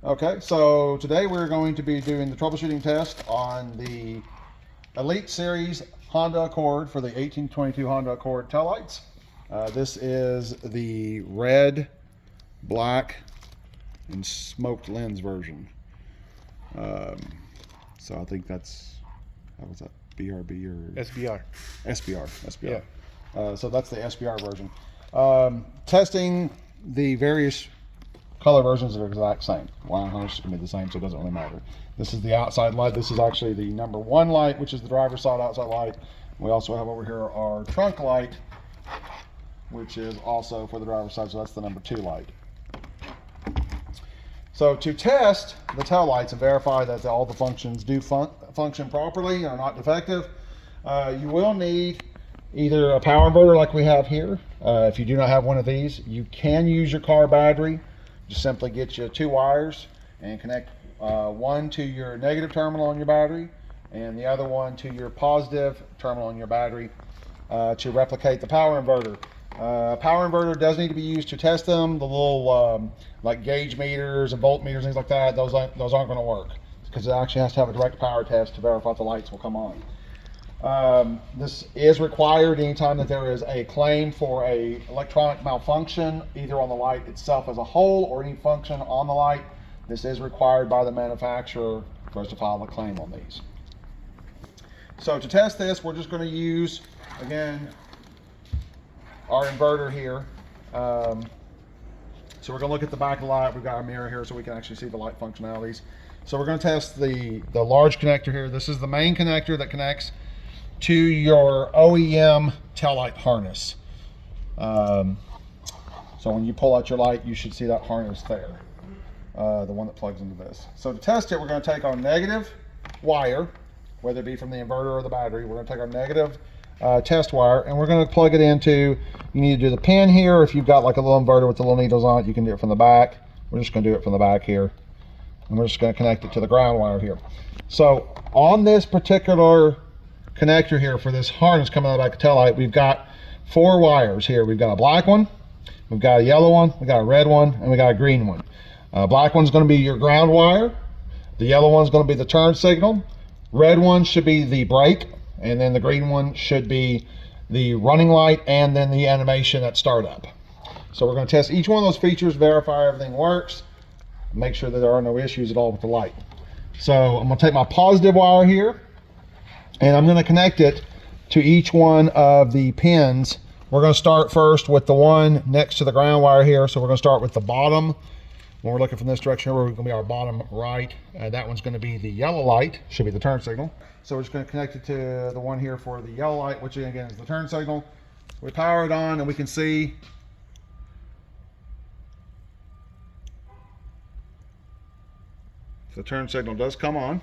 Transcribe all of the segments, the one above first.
Okay, so today we're going to be doing the troubleshooting test on the Elite Series Honda Accord for the 1822 Honda Accord taillights. This is the red, black, and smoked lens version. So I think that's, how was that, BRB or? SBR. SBR. Yeah. So that's the SBR version. Testing the various color versions are the exact same. Wiring harness can be the same, so it doesn't really matter. This is the outside light. This is actually the number 1 light, which is the driver's side outside light. We also have over here our trunk light, which is also for the driver's side, so that's the number 2 light. So to test the tail lights and verify that all the functions do function properly and are not defective, you will need either a power inverter like we have here. If you do not have one of these, you can use your car battery. Just simply get you 2 wires and connect one to your negative terminal on your battery and the other one to your positive terminal on your battery to replicate the power inverter. Power inverter does need to be used to test them. The little like gauge meters and voltmeters, things like that, those aren't going to work because it actually has to have a direct power test to verify the lights will come on. This is required anytime that there is a claim for a electronic malfunction, either on the light itself as a whole or any function on the light. This is required by the manufacturer for us to file a claim on these. So to test this, we're just going to use, again, our inverter here. So we're going to look at the back of the light. We've got our mirror here so we can actually see the light functionalities. So we're going to test the large connector here. This is the main connector that connects to your OEM taillight harness. So when you pull out your light, you should see that harness there, the one that plugs into this. So to test it, we're going to take our negative wire, whether it be from the inverter or the battery. We're going to take our negative test wire and we're going to plug it into, you need to do the pin here. If you've got like a little inverter with the little needles on it, you can do it from the back. We're just going to do it from the back here. And we're just going to connect it to the ground wire here. So on this particular connector here for this harness coming out of the back of the taillight, we've got 4 wires here. We've got a black one, we've got a yellow one, we got a red one, and we got a green one. Black one's going to be your ground wire. The yellow one's going to be the turn signal. Red one should be the brake, and then the green one should be the running light and then the animation at startup. So we're going to test each one of those features, verify everything works, make sure that there are no issues at all with the light. So I'm going to take my positive wire here and I'm going to connect it to each one of the pins. We're going to start first with the one next to the ground wire here. So we're going to start with the bottom. When we're looking from this direction, we're going to be our bottom right. That one's going to be the yellow light, should be the turn signal. So we're just going to connect it to the one here for the yellow light, which again is the turn signal. We power it on and we can see the turn signal does come on.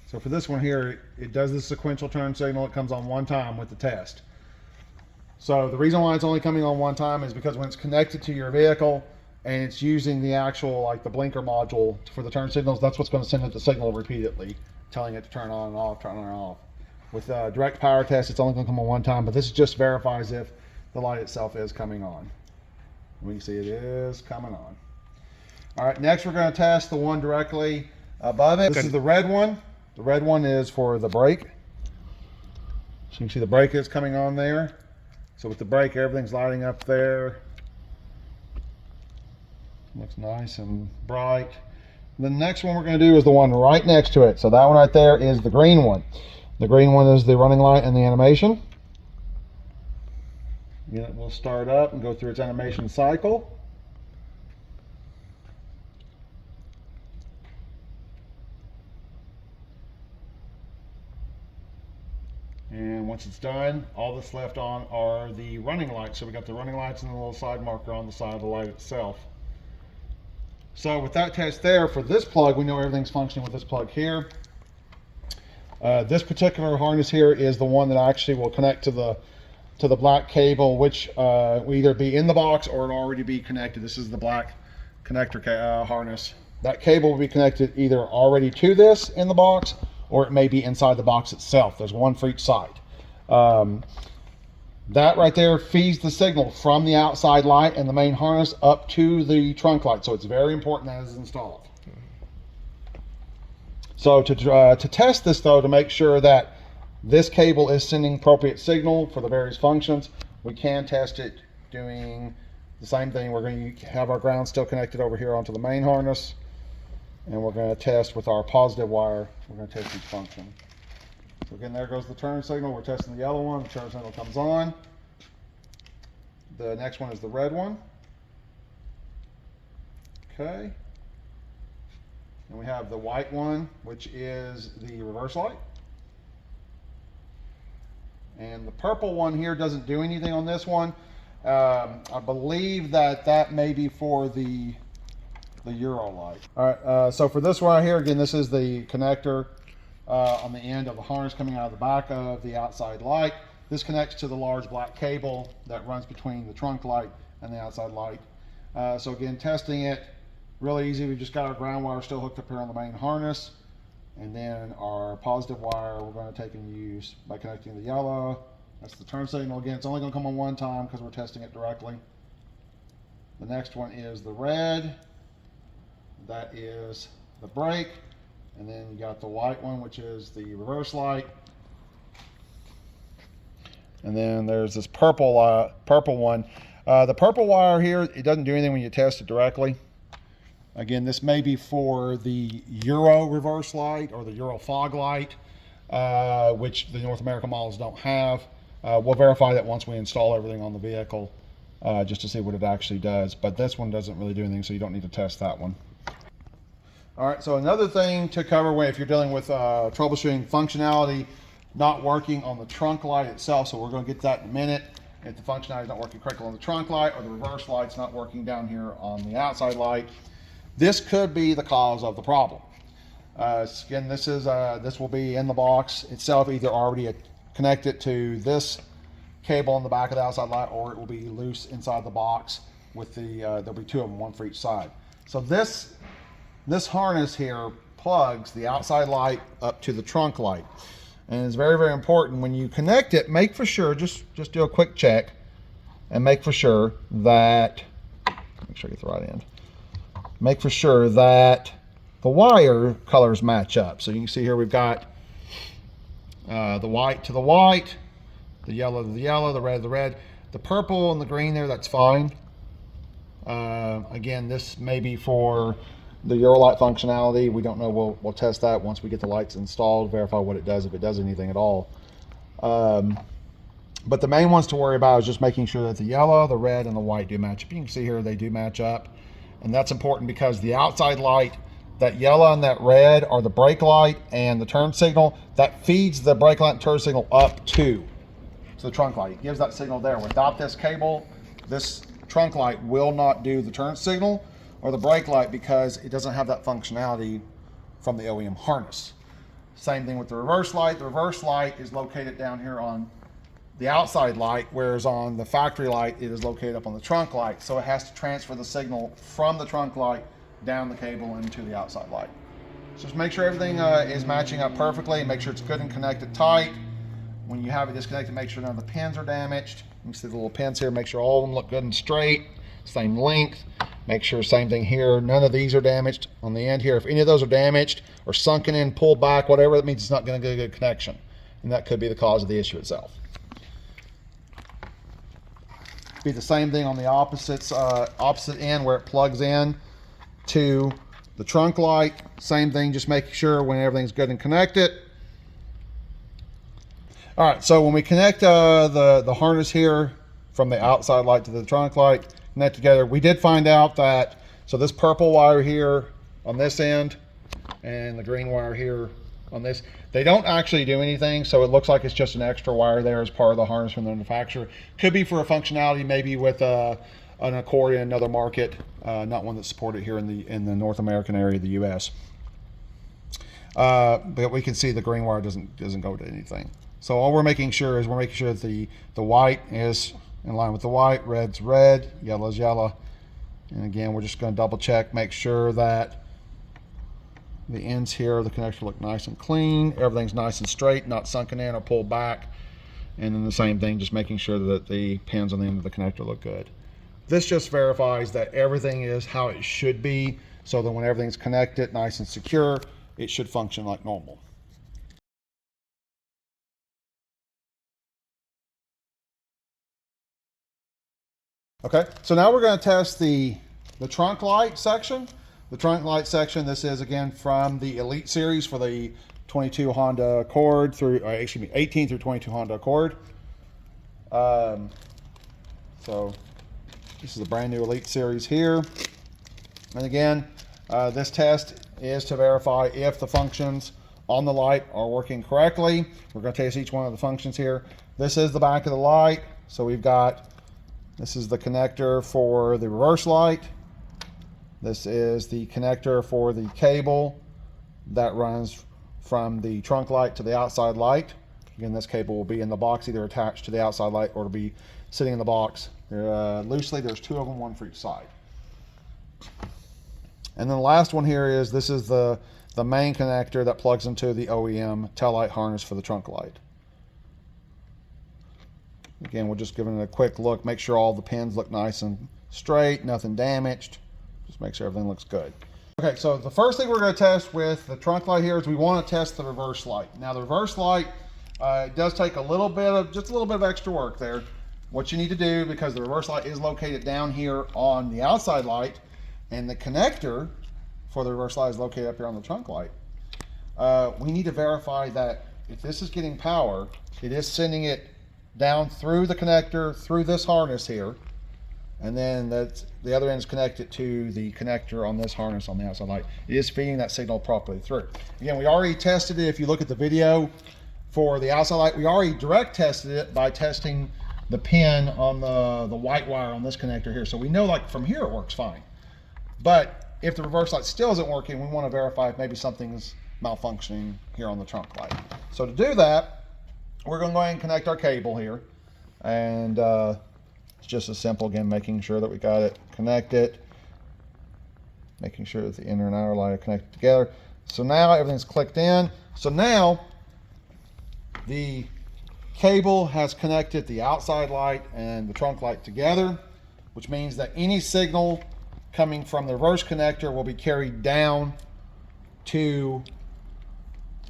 So for this one here, it does the sequential turn signal. It comes on one time with the test. So the reason why it's only coming on one time is because when it's connected to your vehicle and it's using the actual, like the blinker module for the turn signals, that's what's going to send it the signal repeatedly, telling it to turn on and off, turn on and off. With direct power test, it's only going to come on one time, but this just verifies if the light itself is coming on. We can see it is coming on. All right, next we're going to test the one directly above it. This is the red one. The red one is for the brake. So you can see the brake is coming on there. So with the brake, everything's lighting up there. Looks nice and bright. The next one we're going to do is the one right next to it. So that one right there is the green one. The green one is the running light and the animation. It will start up and go through its animation cycle. And once it's done, all that's left on are the running lights. So we got the running lights and the little side marker on the side of the light itself. So with that test there, for this plug, we know everything's functioning with this plug here. This particular harness here is the one that actually will connect to the black cable, which will either be in the box or it'll already be connected. This is the black connector harness. That cable will be connected either already to this in the box or it may be inside the box itself. There's one for each side. That right there feeds the signal from the outside light and the main harness up to the trunk light. So it's very important that it's installed. So to test this though, to make sure that this cable is sending appropriate signal for the various functions, we can test it doing the same thing. We're going to have our ground still connected over here onto the main harness, and we're going to test with our positive wire. We're going to test each function. So again, there goes the turn signal. We're testing the yellow one. The turn signal comes on. The next one is the red one. Okay. And we have the white one, which is the reverse light. And the purple one here doesn't do anything on this one. I believe that may be for the Euro light. All right, so for this one right here, again, this is the connector on the end of the harness coming out of the back of the outside light. This connects to the large black cable that runs between the trunk light and the outside light. So again, testing it, really easy. We've just got our ground wire still hooked up here on the main harness. And then our positive wire we're going to take and use by connecting the yellow. That's the turn signal. Again, it's only going to come on one time because we're testing it directly. The next one is the red. That is the brake. And then you got the white one, which is the reverse light. And then there's this purple one. The purple wire here, it doesn't do anything when you test it directly. Again, this may be for the Euro reverse light or the Euro fog light, which the North American models don't have. We'll verify that once we install everything on the vehicle, just to see what it actually does. But this one doesn't really do anything, so you don't need to test that one. All right, so another thing to cover if you're dealing with troubleshooting functionality not working on the trunk light itself, so we're going to get that in a minute. If the functionality is not working correctly on the trunk light, or the reverse light's not working down here on the outside light, this could be the cause of the problem. Again, this will be in the box itself, either already connected to this cable on the back of the outside light, or it will be loose inside the box with the there'll be two of them, one for each side. So this harness here plugs the outside light up to the trunk light, and it's very, very important when you connect it. Make for sure, just do a quick check and make for sure that, make sure I get the right end. Make for sure that the wire colors match up. So you can see here we've got the white to the white, the yellow to the yellow, the red to the red, the purple and the green there, that's fine. Again, this may be for the Euro light functionality. We don't know. We'll test that once we get the lights installed, verify what it does, if it does anything at all. But the main ones to worry about is just making sure that the yellow, the red, and the white do match up. You can see here they do match up. And that's important because the outside light, that yellow and that red, are the brake light and the turn signal. That feeds the brake light and turn signal up to the trunk light. It gives that signal there. Without this cable, this trunk light will not do the turn signal or the brake light because it doesn't have that functionality from the OEM harness. Same thing with the reverse light. The reverse light is located down here on the outside light, whereas on the factory light it is located up on the trunk light. So it has to transfer the signal from the trunk light down the cable into the outside light. So just make sure everything is matching up perfectly. Make sure it's good and connected tight. When you have it disconnected, make sure none of the pins are damaged. You can see the little pins here. Make sure all of them look good and straight, same length. Make sure same thing here. None of these are damaged on the end here. If any of those are damaged or sunken in, pulled back, whatever, that means it's not going to get a good connection, and that could be the cause of the issue itself. Be the same thing on the opposite end where it plugs in to the trunk light. Same thing, just make sure when everything's good and connected. All right, so when we connect the harness here from the outside light to the trunk light, connect together, we did find out that, so this purple wire here on this end and the green wire here on this, they don't actually do anything, so it looks like it's just an extra wire there as part of the harness from the manufacturer. Could be for a functionality, maybe with an Accord in another market, not one that's supported here in the North American area of the U.S. But we can see the green wire doesn't go to anything. So all we're making sure is that the white is in line with the white, red's red, yellow's yellow. And again, we're just going to double check, make sure that the ends here of the connector look nice and clean. Everything's nice and straight, not sunken in or pulled back. And then the same thing, just making sure that the pins on the end of the connector look good. This just verifies that everything is how it should be, so that when everything's connected nice and secure, it should function like normal. Okay, so now we're going to test the trunk light section. The trunk light section, this is again from the Elite series for the 22 Honda Accord through, 18 through 22 Honda Accord. So this is a brand new Elite series here. And again, this test is to verify if the functions on the light are working correctly. We're going to test each one of the functions here. This is the back of the light. So we've got, this is the connector for the reverse light. This is the connector for the cable that runs from the trunk light to the outside light. Again, this cable will be in the box, either attached to the outside light or it'll be sitting in the box. Loosely, there's two of them, one for each side. And then the last one here is, this is the main connector that plugs into the OEM tail light harness for the trunk light. Again, we're just giving it a quick look, make sure all the pins look nice and straight, nothing damaged. Just make sure everything looks good. Okay, so the first thing we're going to test with the trunk light here is we want to test the reverse light. Now the reverse light, it does take just a little bit of extra work there. What you need to do, because the reverse light is located down here on the outside light, and the connector for the reverse light is located up here on the trunk light, we need to verify that if this is getting power, it is sending it down through the connector, through this harness here, and then the other end is connected to the connector on this harness on the outside light. It is feeding that signal properly through. Again, we already tested it. If you look at the video for the outside light, we already direct tested it by testing the pin on the white wire on this connector here. So we know, like, from here it works fine. But if the reverse light still isn't working, we want to verify if maybe something's malfunctioning here on the trunk light. So to do that, we're going to go ahead and connect our cable here. And it's just as simple, again, making sure that we got it connected, making sure that the inner and outer light are connected together. So now everything's clicked in. So now the cable has connected the outside light and the trunk light together, which means that any signal coming from the reverse connector will be carried down to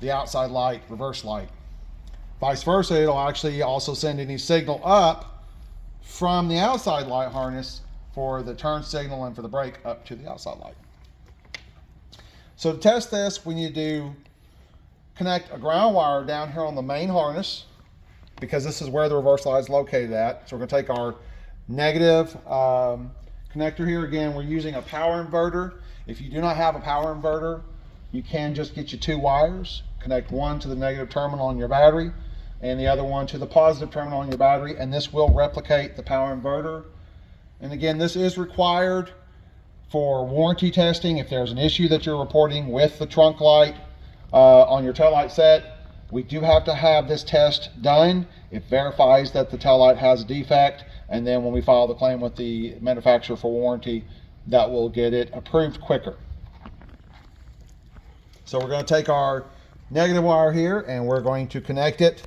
the outside light, reverse light. Vice versa, it'll actually also send any signal up from the outside light harness for the turn signal and for the brake up to the outside light. So to test this, we need to connect a ground wire down here on the main harness, because this is where the reverse light is located at. So we're going to take our negative connector here. Again, we're using a power inverter. If you do not have a power inverter, you can just get you two wires, connect one to the negative terminal on your battery and the other one to the positive terminal on your battery, and this will replicate the power inverter. And again, this is required for warranty testing. If there's an issue that you're reporting with the trunk light on your taillight set, we do have to have this test done. It verifies that the taillight has a defect, and then when we file the claim with the manufacturer for warranty, that will get it approved quicker. So we're going to take our negative wire here and we're going to connect it.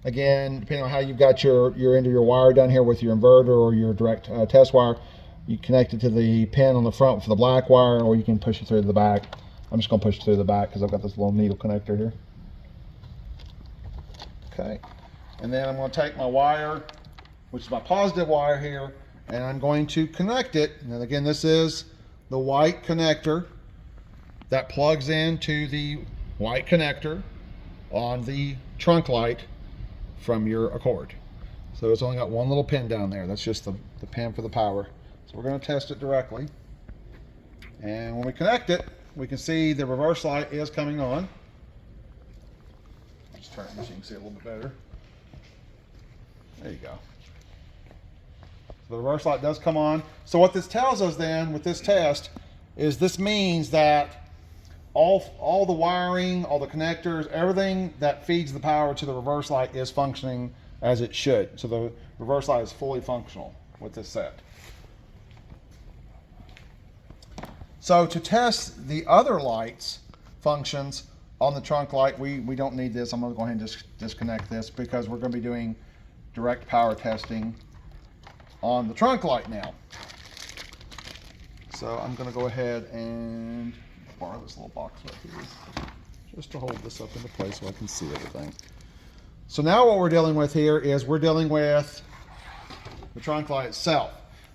Again, depending on how you've got your end of your wire done here with your inverter or your direct test wire, you connect it to the pin on the front for the black wire, or you can push it through the back. I'm just going to push it through the back because I've got this little needle connector here. Okay, and then I'm going to take my wire, which is my positive wire here, and I'm going to connect it. And again, this is the white connector that plugs into the white connector on the trunk light from your Accord. So it's only got one little pin down there. That's just the pin for the power. So we're going to test it directly. And when we connect it, we can see the reverse light is coming on. Just turn it so you can see it a little bit better. There you go. So the reverse light does come on. So what this tells us then with this test is this means that all the wiring, all the connectors, everything that feeds the power to the reverse light is functioning as it should. So the reverse light is fully functional with this set. So to test the other lights functions on the trunk light, we don't need this. I'm going to go ahead and disconnect this because we're going to be doing direct power testing on the trunk light now. So I'm going to go ahead and borrow this little box right here just to hold this up into place so I can see everything. So now what we're dealing with here is we're dealing with the trunk light itself.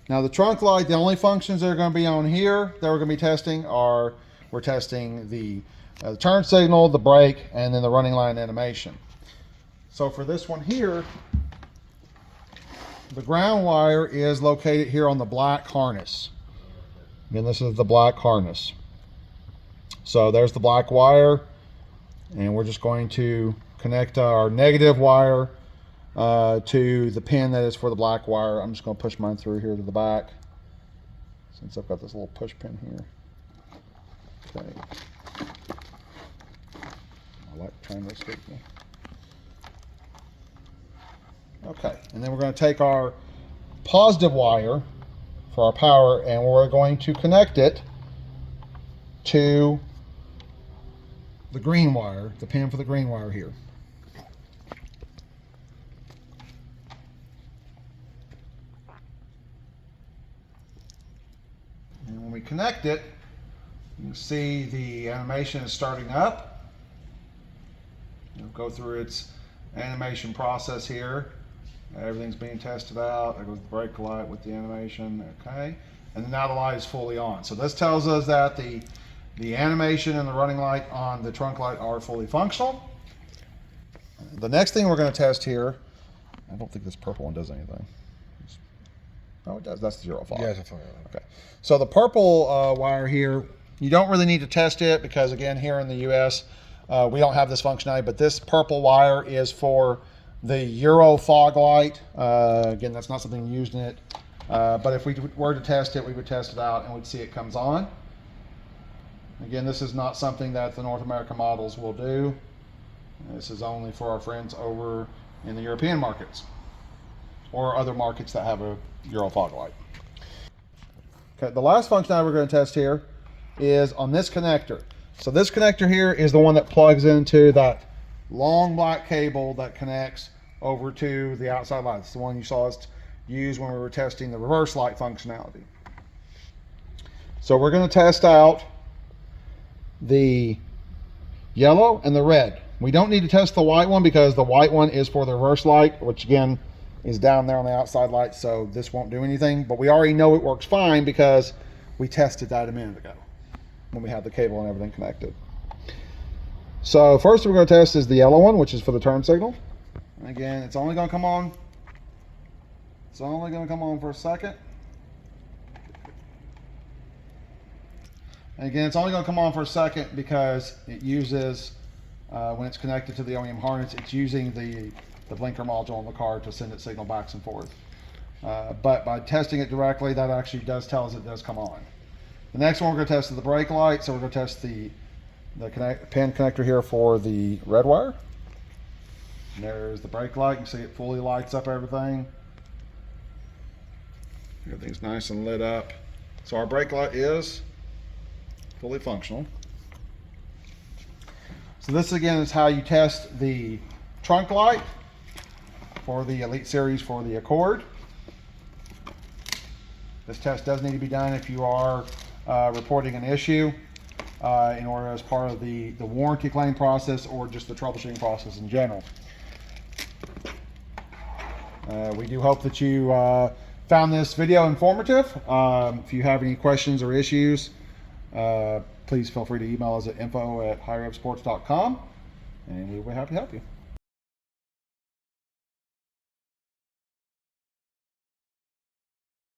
Now the trunk light, the only functions that are going to be on here that we're going to be testing are, we're testing the turn signal, the brake, and then the running line animation. So for this one here, the ground wire is located here on the black harness. Again, this is the black harness. So there's the black wire, and we're just going to connect our negative wire to the pin that is for the black wire. I'm just going to push mine through here to the back since I've got this little push pin here. Okay. I like trying to escape me. Okay, and then we're going to take our positive wire for our power and we're going to connect it to the green wire, the pin for the green wire here. And when we connect it, you can see the animation is starting up. It'll go through its animation process here. Everything's being tested out. There goes the brake light with the animation. Okay, and now the light is fully on. So this tells us that the animation and the running light on the trunk light are fully functional. The next thing we're going to test here, I don't think this purple one does anything. Oh, it does. That's the 0 fog. Yeah, it's a okay. So the purple wire here, you don't really need to test it because again, here in the US, we don't have this functionality, but this purple wire is for the Euro fog light. Again, that's not something used in it. But if we were to test it, we would test it out and we'd see it comes on. Again, this is not something that the North American models will do. This is only for our friends over in the European markets or other markets that have a Euro fog light. Okay, the last functionality we're going to test here is on this connector. So this connector here is the one that plugs into that long black cable that connects over to the outside light. It's the one you saw us use when we were testing the reverse light functionality. So we're going to test out the yellow and the red. We don't need to test the white one because the white one is for the reverse light, which again is down there on the outside light, so this won't do anything. But we already know it works fine because we tested that a minute ago when we had the cable and everything connected. So first we're going to test is the yellow one, which is for the turn signal. And again, it's only going to come on. It's only going to come on for a second. And again, it's only going to come on for a second because it uses, when it's connected to the OEM harness, it's using the blinker module on the car to send its signal back and forth. But by testing it directly, that actually does tell us it does come on. The next one we're going to test is the brake light. So we're going to test the pin connector here for the red wire. And there's the brake light. You can see it fully lights up everything. Everything's nice and lit up. So our brake light is fully functional. So this again is how you test the trunk light for the Elite Series for the Accord. This test does need to be done if you are reporting an issue in order as part of the warranty claim process or just the troubleshooting process in general. We do hope that you found this video informative. If you have any questions or issues, please feel free to email us at info@hirevsports.com and we'll be happy to help you.